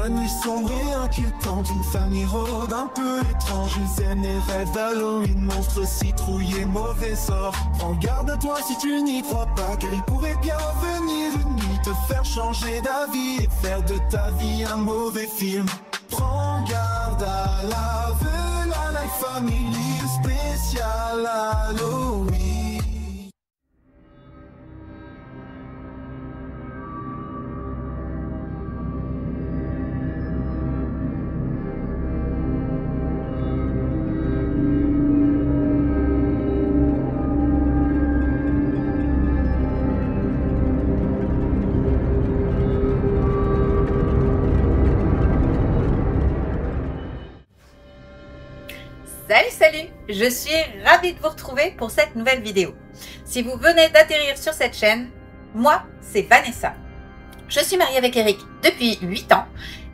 la nuit sombre et inquiétante, une famille rôde un peu étrange. Ils aiment les rêves d'Halloween, monstres, citrouilles et mauvais sorts. Prends garde à toi si tu n'y crois pas, car il pourrait bien venir une nuit te faire changer d'avis et faire de ta vie un mauvais film. Prends garde à la Life Family spécial Halloween. Salut, je suis ravie de vous retrouver pour cette nouvelle vidéo. Si vous venez d'atterrir sur cette chaîne, moi c'est Vanessa. Je suis mariée avec Eric depuis 8 ans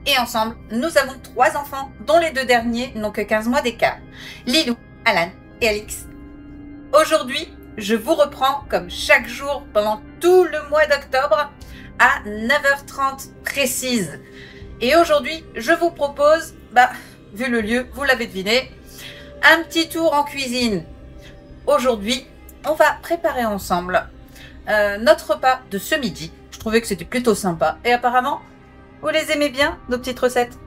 et ensemble nous avons 3 enfants dont les 2 derniers n'ont que 15 mois d'écart. Lilou, Alan et Alix. Aujourd'hui, je vous reprends comme chaque jour pendant tout le mois d'octobre à 9h30 précise. Et aujourd'hui, je vous propose, vu le lieu, vous l'avez deviné, un petit tour en cuisine. Aujourd'hui, on va préparer ensemble notre repas de ce midi. Je trouvais que c'était plutôt sympa. Et apparemment, vous les aimez bien, nos petites recettes.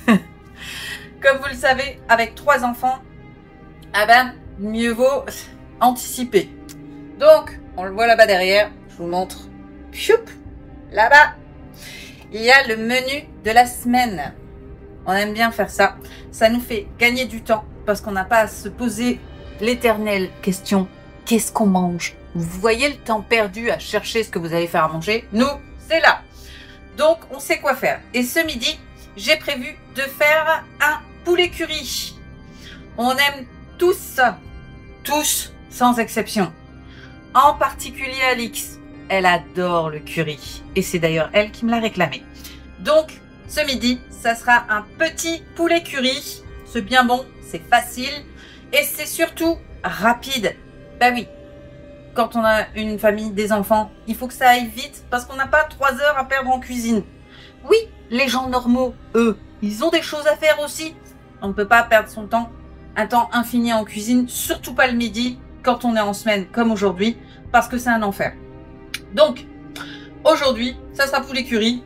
Comme vous le savez, avec 3 enfants, mieux vaut anticiper. Donc, on le voit là-bas derrière. Je vous montre. Pioup, là-bas, il y a le menu de la semaine. On aime bien faire ça. Ça nous fait gagner du temps parce qu'on n'a pas à se poser l'éternelle question. Qu'est-ce qu'on mange? Vous voyez le temps perdu à chercher ce que vous allez faire à manger? Nous, c'est là. Donc, on sait quoi faire. Et ce midi, j'ai prévu de faire un poulet curry. On aime tous sans exception. En particulier Alix. Elle adore le curry. Et c'est d'ailleurs elle qui me l'a réclamé. Donc, ce midi, ça sera un petit poulet curry. C'est bien bon, c'est facile et c'est surtout rapide. Oui, quand on a une famille, des enfants, il faut que ça aille vite parce qu'on n'a pas 3 heures à perdre en cuisine. Oui, les gens normaux, eux, ils ont des choses à faire aussi. On ne peut pas perdre son temps, un temps infini en cuisine, surtout pas le midi quand on est en semaine comme aujourd'hui parce que c'est un enfer. Donc, aujourd'hui, ça sera poulet curry.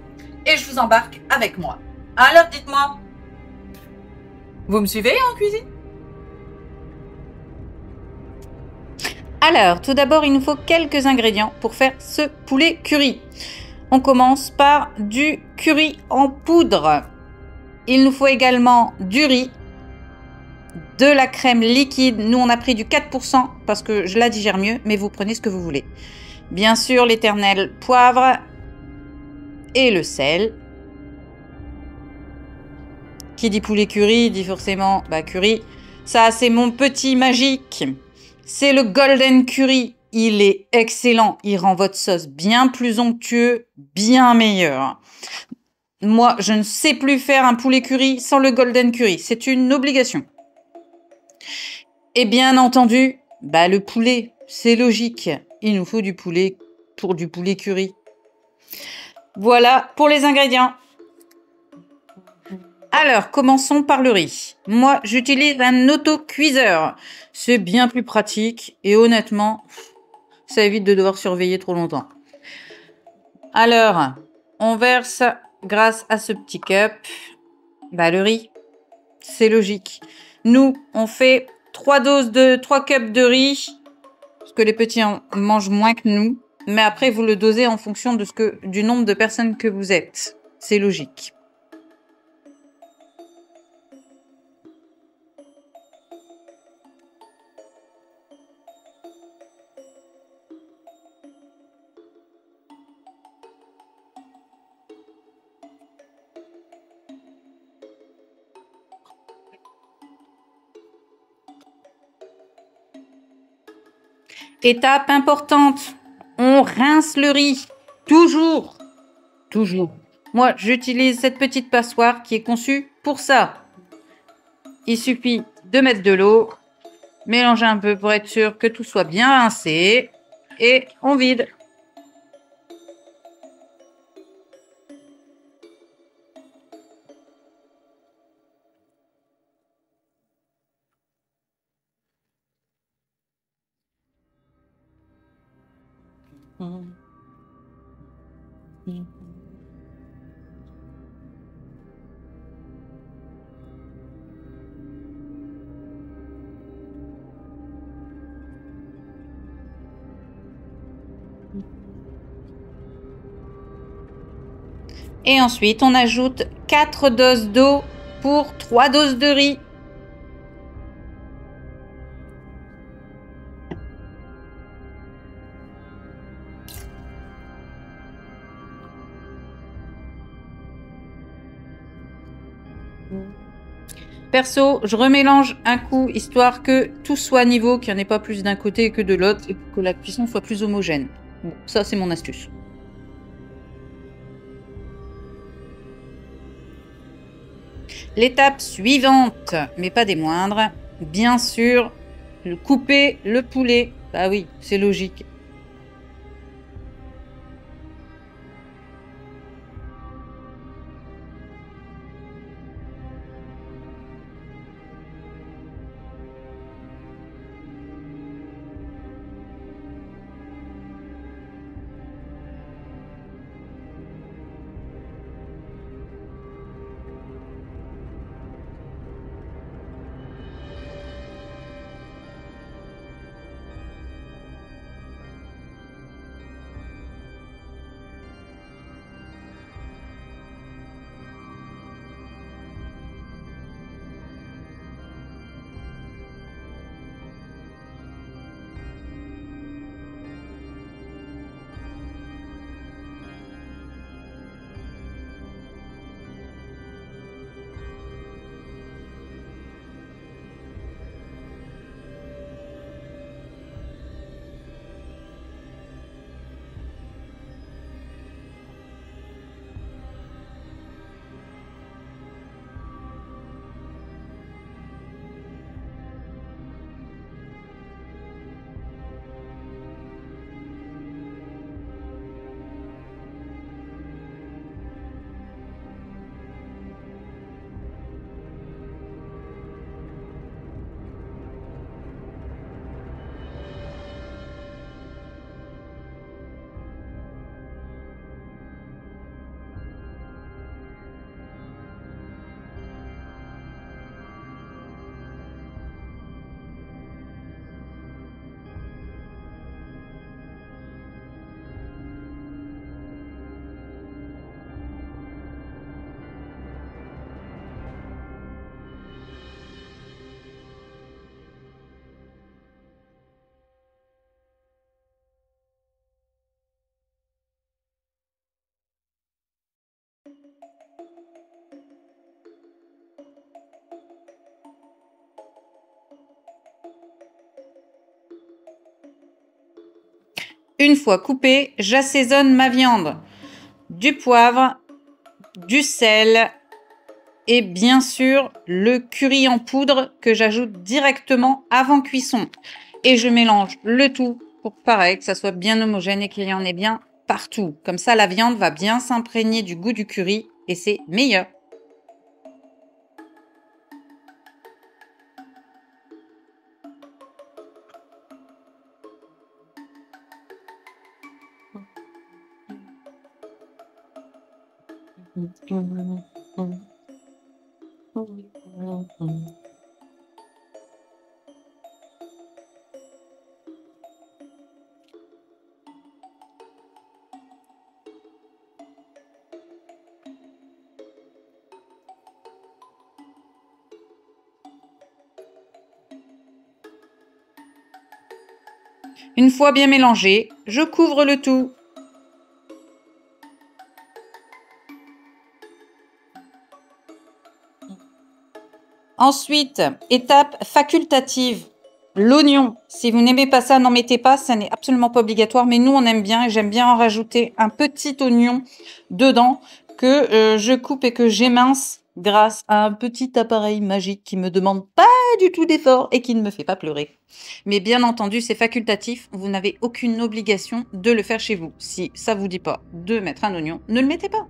Et je vous embarque avec moi. Alors dites-moi, vous me suivez en cuisine? Alors, tout d'abord, il nous faut quelques ingrédients pour faire ce poulet curry. On commence par du curry en poudre. Il nous faut également du riz, de la crème liquide. Nous, on a pris du 4% parce que je la digère mieux, mais vous prenez ce que vous voulez. Bien sûr, l'éternel poivre et le sel. Qui dit poulet curry, dit forcément curry. Ça, c'est mon petit magique. C'est le golden curry. Il est excellent. Il rend votre sauce bien plus onctueux, bien meilleur. Moi, je ne sais plus faire un poulet curry sans le golden curry. C'est une obligation. Et bien entendu, le poulet, c'est logique. Il nous faut du poulet pour du poulet curry. Voilà pour les ingrédients. Alors, commençons par le riz. Moi, j'utilise un autocuiseur. C'est bien plus pratique et honnêtement, ça évite de devoir surveiller trop longtemps. Alors, on verse, grâce à ce petit cup, le riz. C'est logique. Nous, on fait 3 cups de riz, parce que les petits en mangent moins que nous. Mais après, vous le dosez en fonction de du nombre de personnes que vous êtes. C'est logique. Étape importante, on rince le riz. Toujours. Moi, j'utilise cette petite passoire qui est conçue pour ça. Il suffit de mettre de l'eau, mélanger un peu pour être sûr que tout soit bien rincé et on vide. Et ensuite, on ajoute 4 doses d'eau pour 3 doses de riz. Perso, je remélange un coup, histoire que tout soit niveau, qu'il n'y en ait pas plus d'un côté que de l'autre, et que la cuisson soit plus homogène. Bon, ça, c'est mon astuce. L'étape suivante, mais pas des moindres, bien sûr, couper le poulet. Bah oui, c'est logique. Une fois coupée, j'assaisonne ma viande. Du poivre, du sel et bien sûr le curry en poudre que j'ajoute directement avant cuisson. Et je mélange le tout pour pareil que ça soit bien homogène et qu'il y en ait bien partout. Comme ça, la viande va bien s'imprégner du goût du curry et c'est meilleur. Une fois bien mélangé, je couvre le tout. Ensuite, étape facultative, l'oignon. Si vous n'aimez pas ça, n'en mettez pas, ça n'est absolument pas obligatoire, mais nous on aime bien et j'aime bien en rajouter un petit oignon dedans que je coupe et que j'émince grâce à un petit appareil magique qui me demande pas du tout d'effort et qui ne me fait pas pleurer. Mais bien entendu, c'est facultatif, vous n'avez aucune obligation de le faire chez vous. Si ça vous dit pas de mettre un oignon, ne le mettez pas.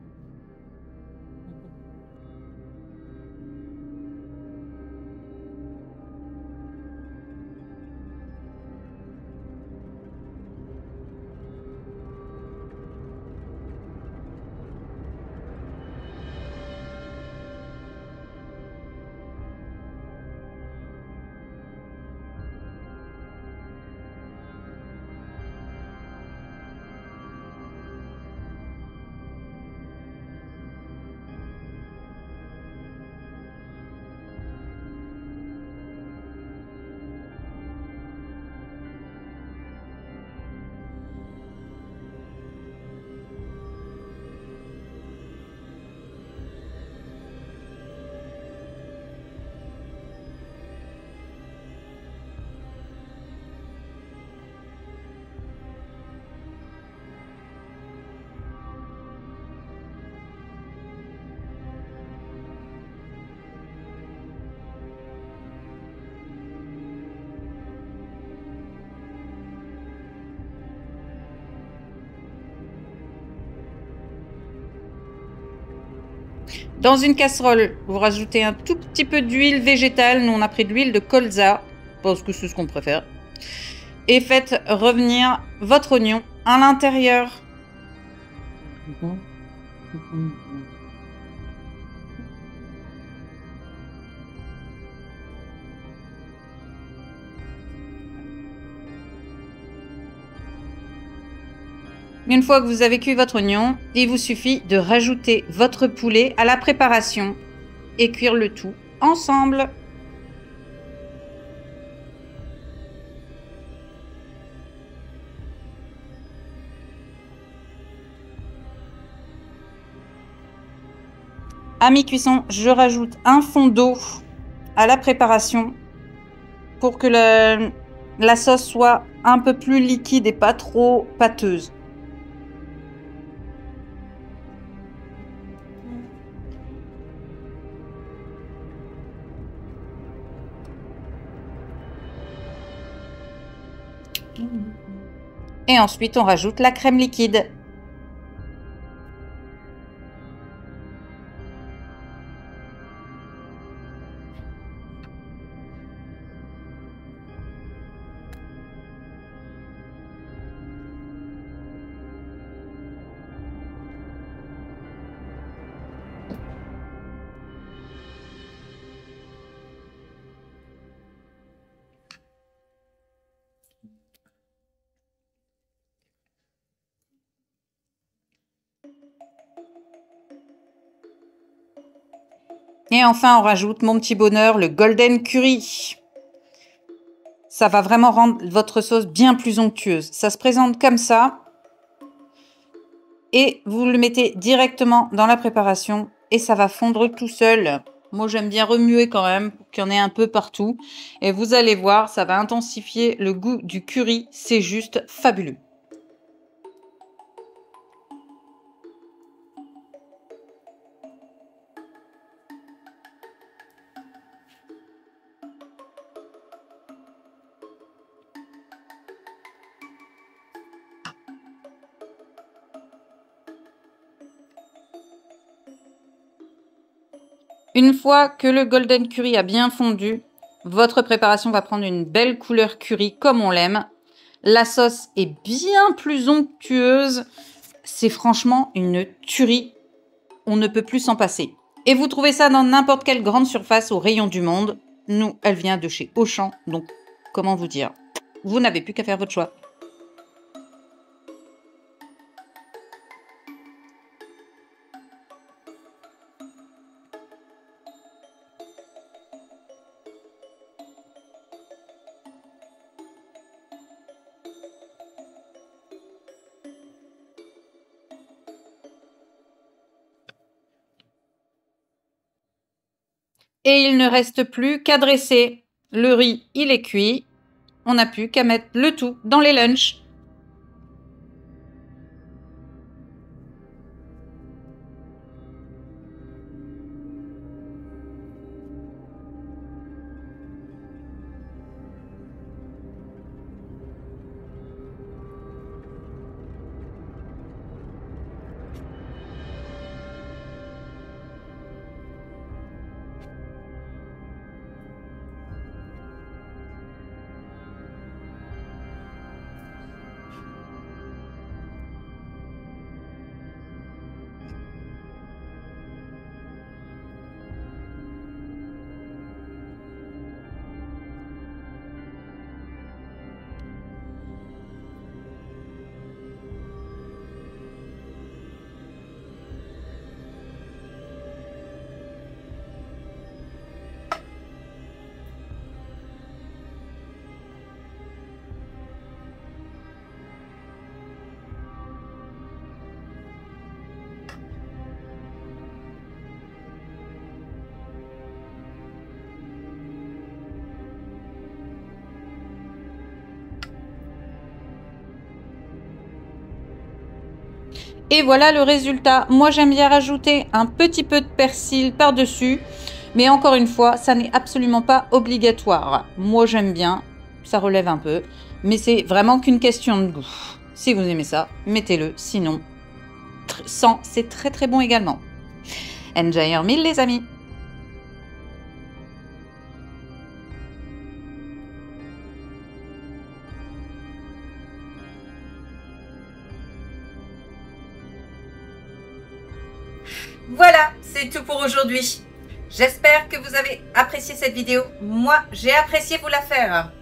Dans une casserole, vous rajoutez un tout petit peu d'huile végétale. Nous, on a pris de l'huile de colza, parce que c'est ce qu'on préfère. Et faites revenir votre oignon à l'intérieur. Une fois que vous avez cuit votre oignon, il vous suffit de rajouter votre poulet à la préparation et cuire le tout ensemble. À mi-cuisson, je rajoute un fond d'eau à la préparation pour que la sauce soit un peu plus liquide et pas trop pâteuse. Et ensuite, on rajoute la crème liquide. Et enfin, on rajoute mon petit bonheur, le golden curry. Ça va vraiment rendre votre sauce bien plus onctueuse. Ça se présente comme ça. Et vous le mettez directement dans la préparation et ça va fondre tout seul. Moi, j'aime bien remuer quand même pour qu'il y en ait un peu partout. Et vous allez voir, ça va intensifier le goût du curry. C'est juste fabuleux. Une fois que le golden curry a bien fondu, votre préparation va prendre une belle couleur curry comme on l'aime. La sauce est bien plus onctueuse. C'est franchement une tuerie. On ne peut plus s'en passer. Et vous trouvez ça dans n'importe quelle grande surface au rayon du monde. Nous, elle vient de chez Auchan. Donc, comment vous dire? Vous n'avez plus qu'à faire votre choix. Et il ne reste plus qu'à dresser. Le riz, il est cuit. On n'a plus qu'à mettre le tout dans les lunchs. Et voilà le résultat. Moi, j'aime bien rajouter un petit peu de persil par-dessus. Mais encore une fois, ça n'est absolument pas obligatoire. Moi, j'aime bien. Ça relève un peu. Mais c'est vraiment qu'une question de goût. Si vous aimez ça, mettez-le. Sinon, sans, c'est très très bon également. Enjoy your meal les amis! Voilà, c'est tout pour aujourd'hui. J'espère que vous avez apprécié cette vidéo. Moi, j'ai apprécié vous la faire.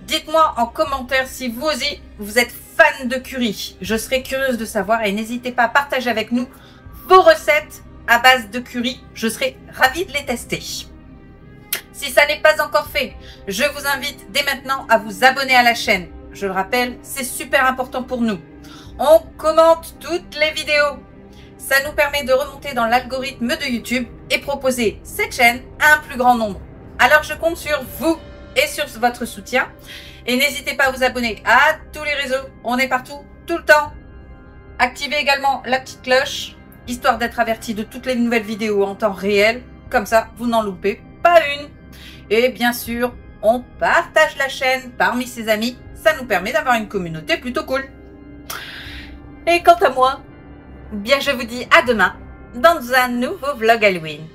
Dites-moi en commentaire si vous aussi, vous êtes fan de curry. Je serais curieuse de savoir et n'hésitez pas à partager avec nous vos recettes à base de curry. Je serais ravie de les tester. Si ça n'est pas encore fait, je vous invite dès maintenant à vous abonner à la chaîne. Je le rappelle, c'est super important pour nous. On commente toutes les vidéos. Ça nous permet de remonter dans l'algorithme de YouTube et proposer cette chaîne à un plus grand nombre. Alors je compte sur vous et sur votre soutien. Et n'hésitez pas à vous abonner à tous les réseaux. On est partout, tout le temps. Activez également la petite cloche, histoire d'être averti de toutes les nouvelles vidéos en temps réel. Comme ça, vous n'en loupez pas une. Et bien sûr, on partage la chaîne parmi ses amis. Ça nous permet d'avoir une communauté plutôt cool. Et quant à moi, bien je vous dis à demain dans un nouveau vlog Halloween.